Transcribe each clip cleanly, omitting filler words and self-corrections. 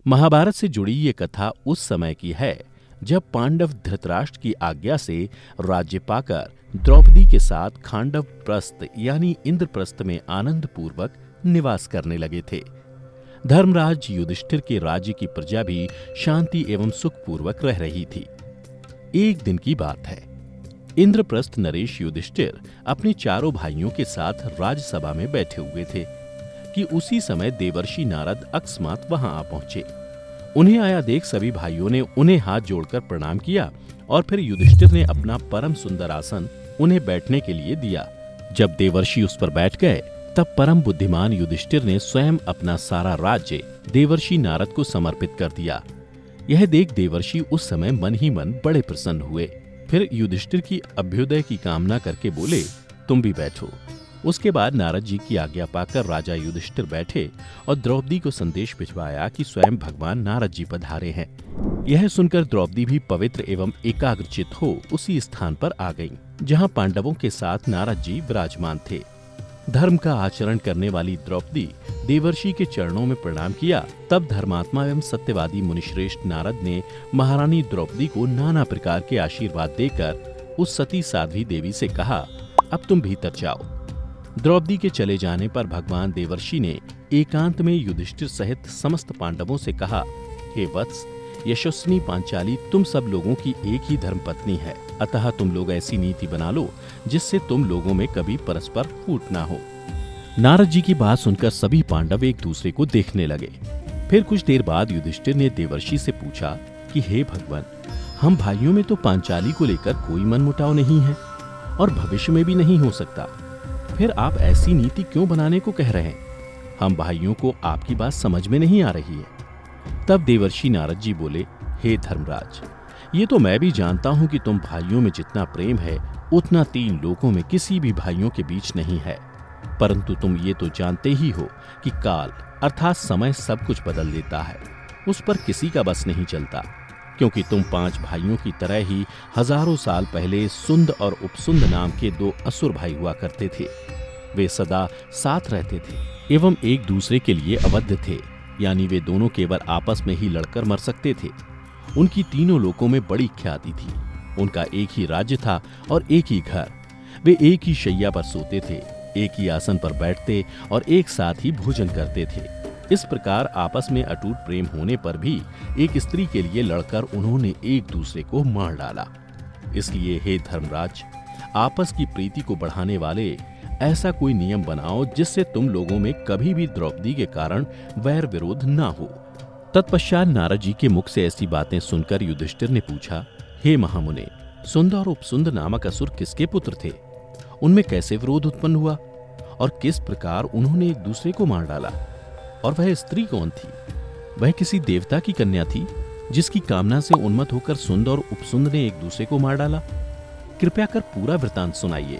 महाभारत से जुड़ी ये कथा उस समय की है जब पांडव धृतराष्ट्र की आज्ञा से राज्य पाकर द्रौपदी के साथ खांडव प्रस्थ यानी इंद्रप्रस्थ में आनंद पूर्वक निवास करने लगे थे। धर्मराज युधिष्ठिर के राज्य की प्रजा भी शांति एवं सुख पूर्वक रह रही थी। एक दिन की बात है, इंद्रप्रस्थ नरेश युधिष्ठिर अपने चारों भाइयों के साथ राजसभा में बैठे हुए थे कि उसी समय देवर्षि नारद अकस्मात वहां आ पहुंचे। उन्हें आया देख सभी भाइयों ने उन्हें हाथ जोड़कर प्रणाम किया और फिर युधिष्ठिर ने अपना परम सुंदर आसन उन्हें बैठने के लिए दिया। जब देवर्षि उस पर बैठ गए तब परम बुद्धिमान युधिष्ठिर ने स्वयं अपना सारा राज्य देवर्षि नारद को समर्पित कर दिया। यह देख देवर्षि उस समय मन ही मन बड़े प्रसन्न हुए। फिर युधिष्ठिर की अभ्युदय की कामना करके बोले, तुम भी बैठो। उसके बाद नारद जी की आज्ञा पाकर राजा युधिष्ठिर बैठे और द्रौपदी को संदेश भिजवाया कि स्वयं भगवान नारद जी पधारे हैं। यह सुनकर द्रौपदी भी पवित्र एवं एकाग्रचित हो उसी स्थान पर आ गईं, जहां पांडवों के साथ नारद जी विराजमान थे। धर्म का आचरण करने वाली द्रौपदी देवर्षि के चरणों में प्रणाम किया। तब धर्मात्मा एवं सत्यवादी मुनिश्रेष्ठ नारद ने महारानी द्रौपदी को नाना प्रकार के आशीर्वाद देकर उस सती साध्वी देवी से कहा, अब तुम भीतर जाओ। द्रौपदी के चले जाने पर भगवान देवर्षि ने एकांत में युधिष्ठिर सहित समस्त पांडवों से कहा, हे वत्स, यशस्विनी पांचाली तुम सब लोगों की एक ही धर्मपत्नी है, अतः तुम लोग ऐसी नीति बना लो जिससे तुम लोगों में कभी परस्पर फूट ना हो। नारद जी की बात सुनकर सभी पांडव एक दूसरे को देखने लगे। फिर कुछ देर बाद युधिष्ठिर ने देवर्षि से पूछा कि हे भगवान, हम भाइयों में तो पांचाली को लेकर कोई मनमुटाव नहीं है और भविष्य में भी नहीं हो सकता, फिर आप ऐसी नीति क्यों बनाने को कह रहे हैं? हम भाइयों को आपकी बात समझ में नहीं आ रही है। तब देवर्षि नारद जी बोले, हे धर्मराज, ये तो मैं भी जानता हूं कि तुम भाइयों में जितना प्रेम है उतना तीन लोकों में किसी भी भाइयों के बीच नहीं है, परंतु तुम ये तो जानते ही हो कि काल अर्थात समय सब कुछ बदल देता है, उस पर किसी का बस नहीं चलता। क्योंकि तुम पांच भाइयों की तरह ही हजारों साल पहले सुंद और उपसुंद नाम के दो असुर भाई हुआ करते थे। वे सदा साथ रहते थे एवं एक दूसरे के लिए अवध्य थे, यानी वे दोनों केवल आपस में ही लड़कर मर सकते थे। उनकी तीनों लोकों में बड़ी ख्याति थी। उनका एक ही राज्य था और एक ही घर। वे एक ही शैया पर सोते थे, एक ही आसन पर बैठते और एक साथ ही भोजन करते थे। इस प्रकार आपस में अटूट प्रेम होने पर भी एक स्त्री के लिए लड़कर उन्होंने एक दूसरे को मार डाला। इसलिए हे धर्मराज, आपस की प्रीति को बढ़ाने वाले ऐसा कोई नियम बनाओ जिससे तुम लोगों में कभी भी द्रौपदी के कारण वैर विरोध ना हो। तत्पश्चात नारद जी के मुख से ऐसी बातें सुनकर युधिष्ठिर ने पूछा, हे महामुने, सुंद और उपसुंद नामक असुर किसके पुत्र थे? उनमें कैसे विरोध उत्पन्न हुआ और किस प्रकार उन्होंने एक दूसरे को मार डाला? और वह स्त्री कौन थी? वह किसी देवता की कन्या थी जिसकी कामना से उन्मत्त होकर सुंद और उपसुंद ने एक दूसरे को मार डाला। कृपया कर पूरा वृतांत सुनाइए।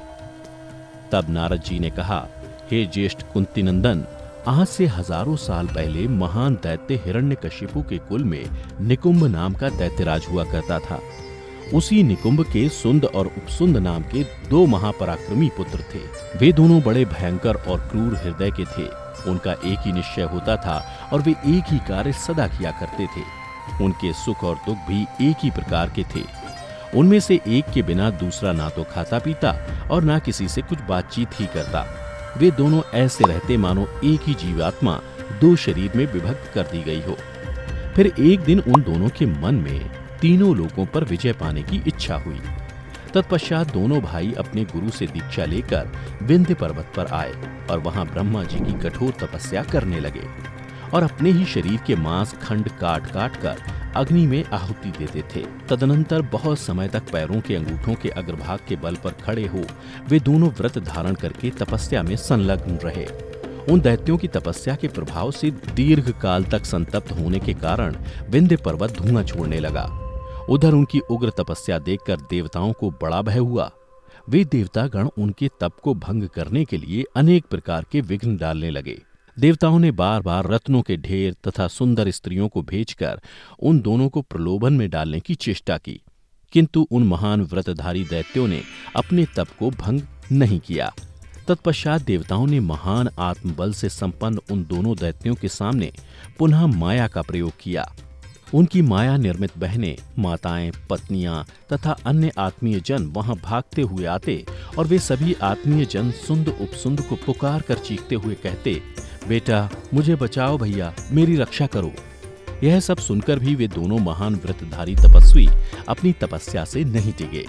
तब नारद जी ने कहा, हे ज्येष्ठ कुंती नंदन, आज से हजारों साल पहले महान दैत्य हिरण्यकशिपु के कुल में निकुंभ नाम का दैत्यराज हुआ करता था। उसी निकुंभ के सुंद और उपसुंद नाम के दो महापराक्रमी पुत्र थे। वे दोनों बड़े भयंकर और क्रूर हृदय के थे। उनका एक ही निश्चय होता था और वे एक ही कार्य सदा किया करते थे। उनके सुख और दुख भी एक ही प्रकार के थे। उनमें से एक के बिना दूसरा ना तो खाता पीता और ना किसी से कुछ बातचीत ही करता। वे दोनों ऐसे रहते मानो एक ही जीवात्मा दो शरीर में विभक्त कर दी गई हो। फिर एक दिन उन दोनों के मन में तीनों लोकों पर विजय पाने की इच्छा हुई। तत्पश्चात दोनों भाई अपने गुरु से दीक्षा लेकर विंध्य पर्वत पर आए और वहां ब्रह्मा जी की कठोर तपस्या करने लगे और अपने ही शरीर के मांस खंड काट काट कर अग्नि में आहुति देते थे। तदनंतर बहुत समय तक पैरों के अंगूठों के अग्रभाग के बल पर खड़े हो वे दोनों व्रत धारण करके तपस्या में संलग्न रहे। उन दैत्यों की तपस्या के प्रभाव से दीर्घ काल तक संतप्त होने के कारण विंध्य पर्वत धुआं छोड़ने लगा। उधर उनकी उग्र तपस्या देखकर देवताओं को बड़ा भय हुआ। वे देवतागण उनके तप को भंग करने के लिए अनेक प्रकार के विघ्न डालने लगे। देवताओं ने बार बार रत्नों के ढेर तथा सुंदर स्त्रियों को भेजकर उन दोनों को प्रलोभन में डालने की चेष्टा की, किंतु उन महान व्रतधारी दैत्यों ने अपने तप को भंग नहीं किया तत्पश्चात देवताओं ने महान आत्मबल से संपन्न उन दोनों दैत्यों के सामने पुनः माया का प्रयोग किया। उनकी माया निर्मित बहनें, माताएं, पत्नियां तथा अन्य आत्मीय जन वहां भागते हुए आते और वे सभी आत्मीय जन सुंद उपसुंद को पुकार कर चीखते हुए कहते, बेटा मुझे बचाओ भैया, मेरी रक्षा करो। यह सब सुनकर भी वे दोनों महान व्रतधारी तपस्वी अपनी तपस्या से नहीं टिके,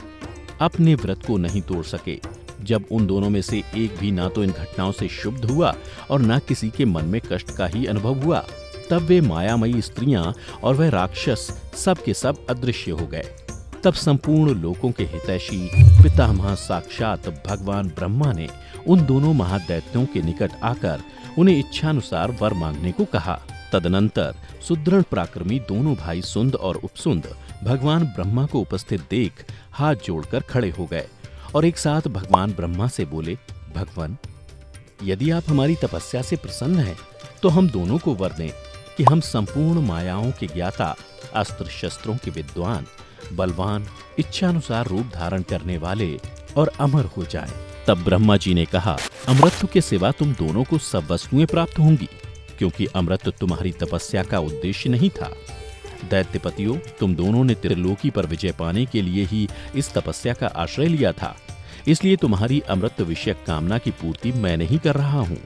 अपने व्रत को नहीं तोड़ सके। जब उन दोनों में से एक भी ना तो इन घटनाओं से क्षुब्ध हुआ और ना किसी के मन में कष्ट का ही अनुभव हुआ, तब वे मायामयी स्त्रियां और वह राक्षस सब के सब अदृश्य हो गए। तब संपूर्ण लोकों के हितैषी पितामह साक्षात भगवान ब्रह्मा ने उन दोनों महादैत्यों के निकट आकर उन्हें इच्छानुसार वर मांगने को कहा। तदनंतर सुदृढ़ पराक्रमी दोनों भाई सुंद और उपसुंद भगवान ब्रह्मा को उपस्थित देख हाथ जोड़कर खड़े हो गए और एक साथ भगवान ब्रह्मा से बोले, भगवान, यदि आप हमारी तपस्या से प्रसन्न हैं, तो हम दोनों को वर दें कि हम संपूर्ण मायाओं के ज्ञाता, अस्त्र शस्त्रों के विद्वान, बलवान, इच्छानुसार रूप धारण करने वाले और अमर हो जाएं। तब ब्रह्मा जी ने कहा, अमृत के सिवा तुम दोनों को सब वस्तुएं प्राप्त होंगी, क्योंकि अमृत तुम्हारी तपस्या का उद्देश्य नहीं था। दैत्यपतियों, तुम दोनों ने त्रिलोकी पर विजय पाने के लिए ही इस तपस्या का आश्रय लिया था, इसलिए तुम्हारी अमृत विषयक कामना की पूर्ति मैं नहीं कर रहा हूँ।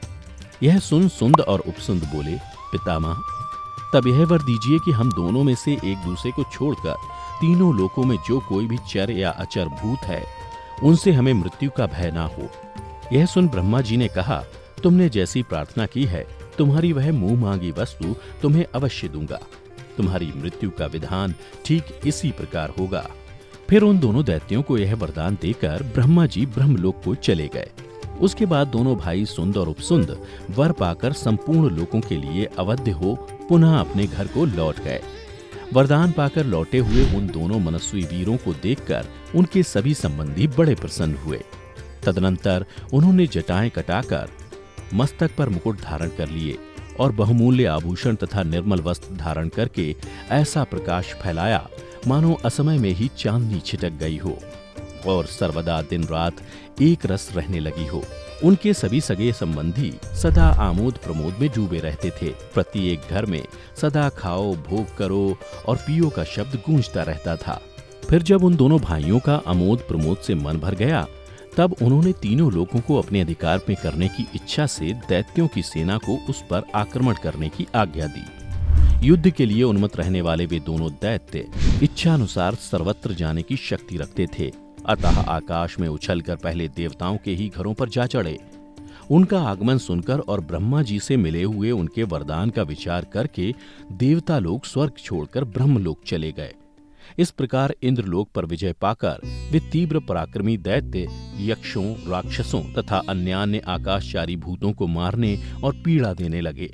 यह सुन सुंद और उपसुंद बोले, पितामह, तब यह वर दीजिए कि हम दोनों में से एक दूसरे को छोड़कर तीनों लोकों में जो कोई भी चर या अचर भूत है, उनसे हमें मृत्यु का भय ना हो। यह सुन ब्रह्मा जी ने कहा, तुमने जैसी प्रार्थना की है, तुम्हारी वह मुंह मांगी वस्तु तुम्हें अवश्य दूंगा। तुम्हारी मृत्यु का विधान ठीक इसी प्रकार होगा। फिर उन दोनों दैत्यों को यह वरदान देकर ब्रह्मा जी ब्रह्मलोक को चले गए। उसके बाद दोनों भाई सुंद और उपसुंद वर पाकर संपूर्ण लोकों के लिए अवध्य हो पुनः अपने घर को लौट गए। वरदान पाकर लौटे हुए उन दोनों मनस्वी वीरों को देखकर उनके सभी संबंधी बड़े प्रसन्न हुए। तदनंतर उन्होंने जटाएं कटाकर मस्तक पर मुकुट धारण कर लिए और बहुमूल्य आभूषण तथा निर्मल वस्त्र धारण करके ऐसा प्रकाश फैलाया मानो असमय में ही चांदनी छिटक गई हो और सर्वदा दिन रात एक रस रहने लगी हो। उनके सभी सगे संबंधी सदा आमोद प्रमोद में डूबे रहते थे। प्रत्येक घर में सदा खाओ, भोग करो और पियो का शब्द गूंजता रहता था। फिर जब उन दोनों भाइयों का आमोद प्रमोद से मन भर गया, तब उन्होंने तीनों लोगों को अपने अधिकार में करने की इच्छा से दैत्यों की सेना को उस पर आक्रमण करने की आज्ञा दी। युद्ध के लिए उन्मत्त रहने वाले वे दोनों दैत्य इच्छानुसार सर्वत्र जाने की शक्ति रखते थे। अतः आकाश में उछलकर पहले देवताओं के ही घरों पर जा चढ़े। उनका आगमन सुनकर और ब्रह्मा जी से मिले हुए उनके वरदान का विचार करके देवता लोग स्वर्ग छोड़कर ब्रह्मलोक चले गए। इस प्रकार इंद्रलोक पर विजय पाकर वे तीव्र पराक्रमी दैत्य यक्षों, राक्षसों तथा अन्यान्य आकाशचारी भूतों को मारने और पीड़ा देने लगे।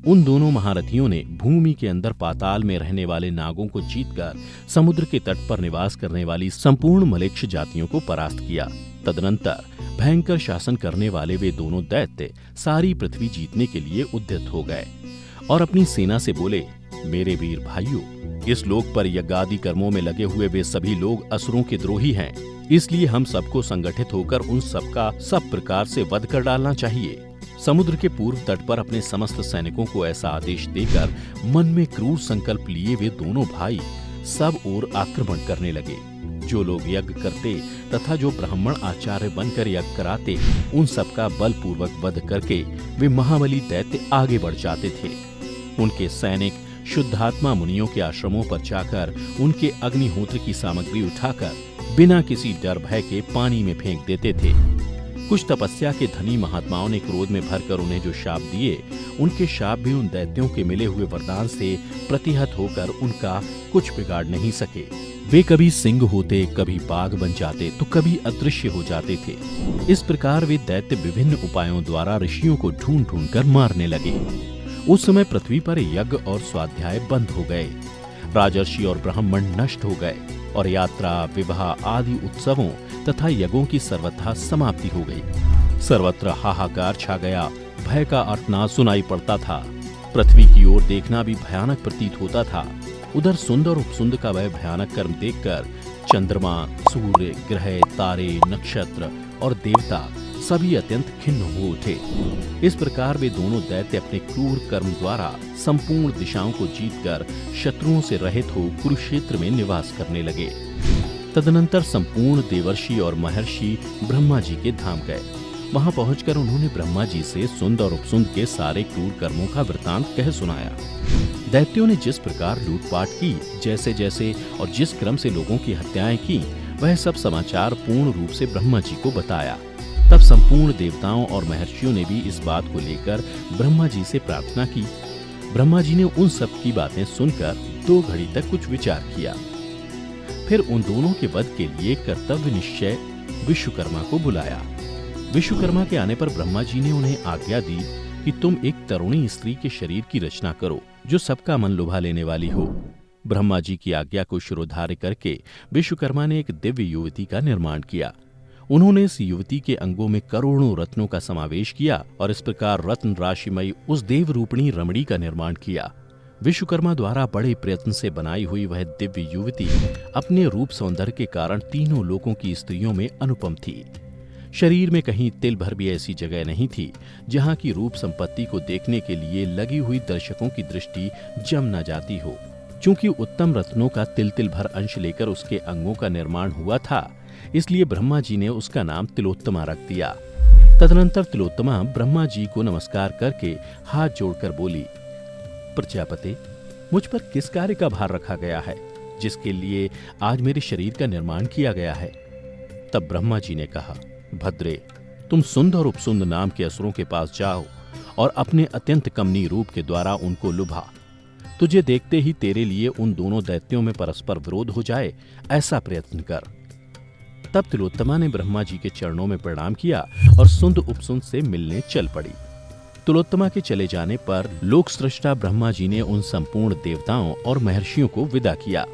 उन दोनों महारथियों ने भूमि के अंदर पाताल में रहने वाले नागों को जीतकर समुद्र के तट पर निवास करने वाली संपूर्ण मलेच्छ जातियों को परास्त किया। तदनंतर भयंकर शासन करने वाले वे दोनों दैत्य सारी पृथ्वी जीतने के लिए उद्यत हो गए और अपनी सेना से बोले, मेरे वीर भाइयों, इस लोक पर यज्ञादि कर्मों में लगे हुए वे सभी लोग असुरों के द्रोही हैं, इसलिए हम सबको संगठित होकर उन सबका सब प्रकार से वध कर डालना चाहिए। समुद्र के पूर्व तट पर अपने समस्त सैनिकों को ऐसा आदेश देकर मन में क्रूर संकल्प लिए वे दोनों भाई सब ओर आक्रमण करने लगे। जो लोग यज्ञ करते तथा जो ब्राह्मण आचार्य बनकर यज्ञ कराते, उन सबका बलपूर्वक वध करके वे महाबली दैत्य आगे बढ़ जाते थे। उनके सैनिक शुद्धात्मा मुनियों के आश्रमों पर जाकर उनके अग्निहोत्र की सामग्री उठाकर बिना किसी डर भय के पानी में फेंक देते थे। कुछ तपस्या के धनी महात्माओं ने क्रोध में भरकर उन्हें जो शाप दिए, उनके शाप भी उन दैत्यों के मिले हुए वरदान से प्रतिहत होकर उनका कुछ बिगाड़ नहीं सके। वे कभी सिंह होते, कभी बाघ बन जाते तो कभी अदृश्य हो जाते थे। इस प्रकार वे दैत्य विभिन्न उपायों द्वारा ऋषियों को ढूंढ ढूंढ कर मारने लगे। उस समय पृथ्वी पर यज्ञ और स्वाध्याय बंद हो गए, राजर्षि और ब्राह्मण नष्ट हो गए और यात्रा, विवाह आदि उत्सवों तथा यज्ञों की सर्वथा समाप्ति हो गई। सर्वत्र हाहाकार छा गया, भय का आर्तनाद सुनाई पड़ता था। पृथ्वी की ओर देखना भी भयानक प्रतीत होता था। उधर सुंद और उपसुंद का वह भयानक कर्म देखकर चंद्रमा, सूर्य, ग्रह, तारे, नक्षत्र और देवता सभी अत्यंत खिन्न हो उठे। इस प्रकार वे दोनों दैत्य अपने क्रूर कर्म द्वारा संपूर्ण दिशाओं को जीतकर शत्रुओं से रहित हो कुरुक्षेत्र में निवास करने लगे। तदनंतर संपूर्ण देवर्षि और महर्षि ब्रह्मा जी के धाम गए। वहां पहुंचकर उन्होंने ब्रह्मा जी से सुंद और उपसुंद के सारे क्रूर कर्मों का वृत्तांत कह सुनाया। दैत्यों ने जिस प्रकार लूटपाट की, जैसे जैसे और जिस क्रम से लोगों की हत्याएं की, वह सब समाचार पूर्ण रूप से ब्रह्मा जी को बताया। तब संपूर्ण देवताओं और महर्षियों ने भी इस बात को लेकर ब्रह्मा जी से प्रार्थना की। ब्रह्मा जी ने उन सब की बातें सुनकर 2 घड़ी तक कुछ विचार किया। फिर उन दोनों के वध के लिए कर्तव्य निश्चय विश्वकर्मा को बुलाया। विश्वकर्मा के आने पर ब्रह्मा जी ने उन्हें आज्ञा दी कि तुम एक तरुणी स्त्री के शरीर की रचना करो जो सबका मन लुभा लेने वाली हो। ब्रह्मा जी की आज्ञा को शिरोधार्य करके विश्वकर्मा ने एक दिव्य युवती का निर्माण किया। उन्होंने इस युवती के अंगों में करोड़ों रत्नों का समावेश किया और इस प्रकार रत्न राशिमयी उस देव रूपिणी रमणी का निर्माण किया। विश्वकर्मा द्वारा बड़े प्रयत्न से बनाई हुई वह दिव्य युवती अपने रूप सौंदर्य के कारण तीनों लोकों की स्त्रियों में अनुपम थी। शरीर में कहीं तिल भर भी ऐसी जगह नहीं थी जहां की रूप संपत्ति को देखने के लिए लगी हुई दर्शकों की दृष्टि जम न जाती हो। चूंकि उत्तम रत्नों का तिल तिल भर अंश लेकर उसके अंगों का निर्माण हुआ था, इसलिए ब्रह्मा जी ने उसका नाम तिलोत्तमा रख दिया। तदनंतर तिलोत्तमा ब्रह्मा जी को नमस्कार करके हाथ जोड़कर बोली, प्रजापति, मुझ पर किस कार्य का भार रखा गया है जिसके लिए आज मेरे शरीर का निर्माण किया गया है? तब ब्रह्मा जी ने कहा, भद्रे, तुम सुंद और उपसुंद नाम के असुरों के पास जाओ और अपने अत्यंत कमनीय रूप के द्वारा उनको लुभा। तुझे देखते ही तेरे लिए उन दोनों दैत्यों में परस्पर विरोध हो जाए, ऐसा प्रयत्न कर। तब तिलोत्तमा ने ब्रह्मा जी के चरणों में प्रणाम किया और सुंद उपसुंद से मिलने चल पड़ी। तिलोत्तमा के चले जाने पर लोक सृष्टा ब्रह्मा जी ने उन संपूर्ण देवताओं और महर्षियों को विदा किया।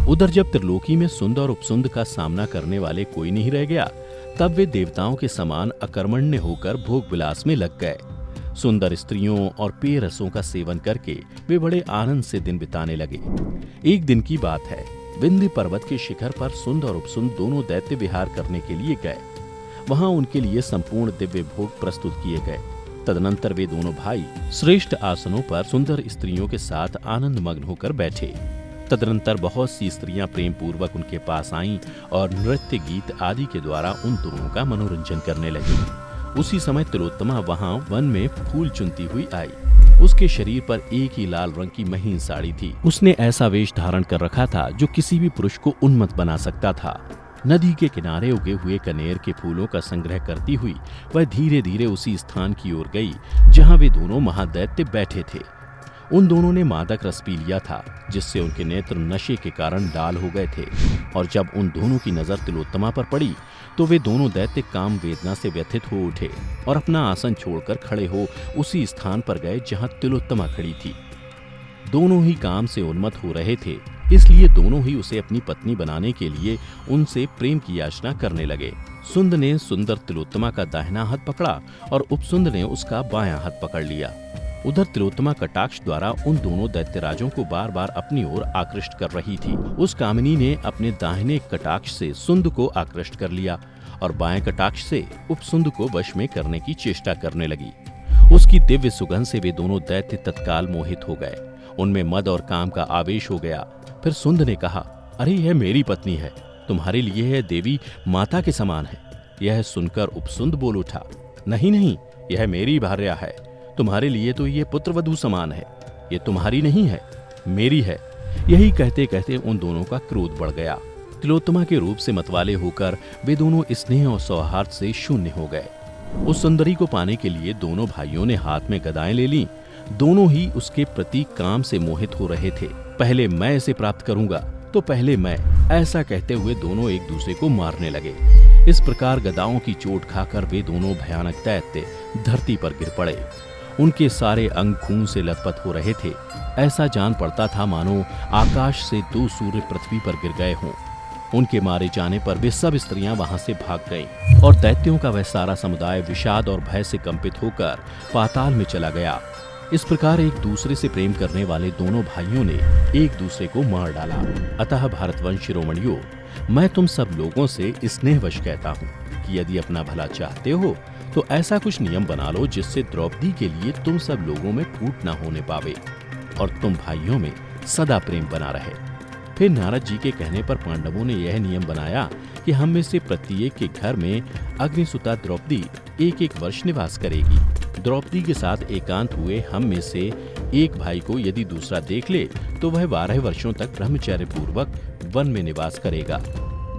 उधर जब त्रिलोकी में सुंद और उपसुंद का सामना करने वाले कोई नहीं रह गया, तब वे देवताओं के समान अकर्मण्य होकर भोग विलास में लग गए। सुंदर स्त्रियों और पेय रसों का सेवन करके वे बड़े आनंद से दिन बिताने लगे। एक दिन की बात है, विंध्य पर्वत के शिखर पर सुंद और उपसुंद दोनों दैत्य विहार करने के लिए गए। वहां उनके लिए संपूर्ण दिव्य भोग प्रस्तुत किए गए। तदनंतर वे दोनों भाई श्रेष्ठ आसनों पर सुंदर स्त्रियों के साथ आनंद मग्न होकर बैठे। तदनंतर बहुत सी स्त्रियां प्रेम पूर्वक उनके पास आईं और नृत्य गीत आदि के द्वारा उन दोनों का मनोरंजन करने लगी। उसी समय तिलोत्तमा वहां वन में फूल चुनती हुई आई। उसके शरीर पर एक ही लाल रंग की महीन साड़ी थी। उसने ऐसा वेश धारण कर रखा था जो किसी भी पुरुष को उन्मत्त बना सकता था। नदी के किनारे उगे हुए कनेर के फूलों का संग्रह करती हुई वह धीरे धीरे उसी स्थान की ओर गई जहां वे दोनों महादैत्य बैठे थे। उन दोनों ने मादक रस पी लिया था, जिससे उनके नेत्र नशे के कारण लाल हो गए थे। और जब उन दोनों की नजर तिलोत्तमा पर पड़ी तो वे दोनों दैत्य काम वेदना से व्यथित हो उठे और अपना आसन छोड़कर खड़े हो उसी स्थान पर गए जहां तिलोत्तमा खड़ी थी। दोनों ही काम से उन्मत्त हो रहे थे, इसलिए दोनों ही उसे अपनी पत्नी बनाने के लिए उनसे प्रेम की याचना करने लगे। सुंद ने सुंदर तिलोत्तमा का दाहिना हाथ पकड़ा और उपसुंद ने उसका बायां हाथ पकड़ लिया। उधर तिलोत्तमा कटाक्ष द्वारा उन दोनों दैत्यराजों को बार बार अपनी ओर आकृष्ट कर रही थी। उस कामिनी ने अपने दाहिने कटाक्ष से सुंद को आकृष्ट कर लिया और बाएं कटाक्ष से उपसुंद को वश में करने की चेष्टा करने लगी। उसकी दिव्य सुगंध से वे दोनों दैत्य तत्काल मोहित हो गए। उनमें मद और काम का आवेश हो गया। फिर सुंद ने कहा, अरे यह मेरी पत्नी है, तुम्हारे लिए यह देवी माता के समान है। यह सुनकर उपसुंद बोल उठा, नहीं नहीं, यह मेरी भार्या है। तुम्हारे लिए तो ये पुत्रवधू समान है। ये तुम्हारी नहीं है, मेरी है। यही कहते कहते उन दोनों का क्रोध बढ़ गया। तिलोत्तमा के रूप से मतवाले होकर वे दोनों स्नेह और सौहार्द से शून्य हो गए। उस सुंदरी को पाने के लिए दोनों भाइयों ने हाथ में गदाएं ले लीं। दोनों ही उसके प्रति काम से मोहित हो रहे थे। पहले मैं इसे प्राप्त करूंगा तो पहले मैं, ऐसा कहते हुए दोनों एक दूसरे को मारने लगे। इस प्रकार गदाओं की चोट खाकर वे दोनों भयानक दैत्य धरती पर गिर पड़े। उनके सारे अंग खून से लथपथ हो रहे थे। ऐसा जान पड़ता था मानो आकाश से 2 सूर्य पृथ्वी पर गिर गए हों। उनके मारे जाने पर वे सब स्त्रियां वहां से भाग गईं और दैत्यों का वह सारा समुदाय विषाद और भय से कंपित होकर पाताल में चला गया। इस प्रकार एक दूसरे से प्रेम करने वाले दोनों भाइयों ने एक दूसरे को मार डाला। अतः भारतवंश शिरोमणियों, मैं तुम सब लोगों से स्नेहवश कहता हूँ कि यदि अपना भला चाहते हो तो ऐसा कुछ नियम बना लो जिससे द्रौपदी के लिए तुम सब लोगों में फूट न होने पावे और तुम भाइयों में सदा प्रेम बना रहे। फिर नारद जी के कहने पर पांडवों ने यह नियम बनाया कि हम में से प्रत्येक के घर में अग्निसुता द्रौपदी एक एक वर्ष निवास करेगी। द्रौपदी के साथ एकांत हुए हम में से एक भाई को यदि दूसरा देख ले तो वह 12 वर्षों तक ब्रह्मचर्य पूर्वक वन में निवास करेगा।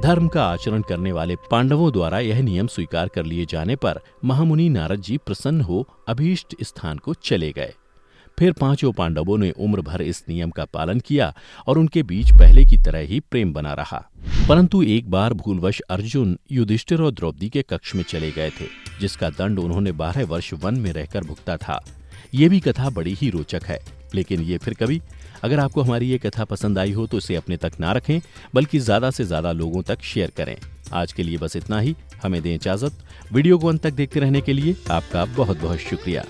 धर्म का आचरण करने वाले पांडवों द्वारा यह नियम स्वीकार कर लिए जाने पर महामुनि नारद जी प्रसन्न हो अभीष्ट स्थान को चले गए। फिर पांचों पांडवों ने उम्र भर इस नियम का पालन किया और उनके बीच पहले की तरह ही प्रेम बना रहा। परंतु एक बार भूलवश अर्जुन युधिष्ठिर और द्रौपदी के कक्ष में चले गए थे, जिसका दंड उन्होंने 12 वर्ष वन में रहकर भुगता था। ये भी कथा बड़ी ही रोचक है, लेकिन ये फिर कभी। अगर आपको हमारी ये कथा पसंद आई हो तो इसे अपने तक ना रखें, बल्कि ज्यादा से ज्यादा लोगों तक शेयर करें। आज के लिए बस इतना ही। हमें दें इजाजत। वीडियो को अंत तक देखते रहने के लिए आपका बहुत बहुत शुक्रिया।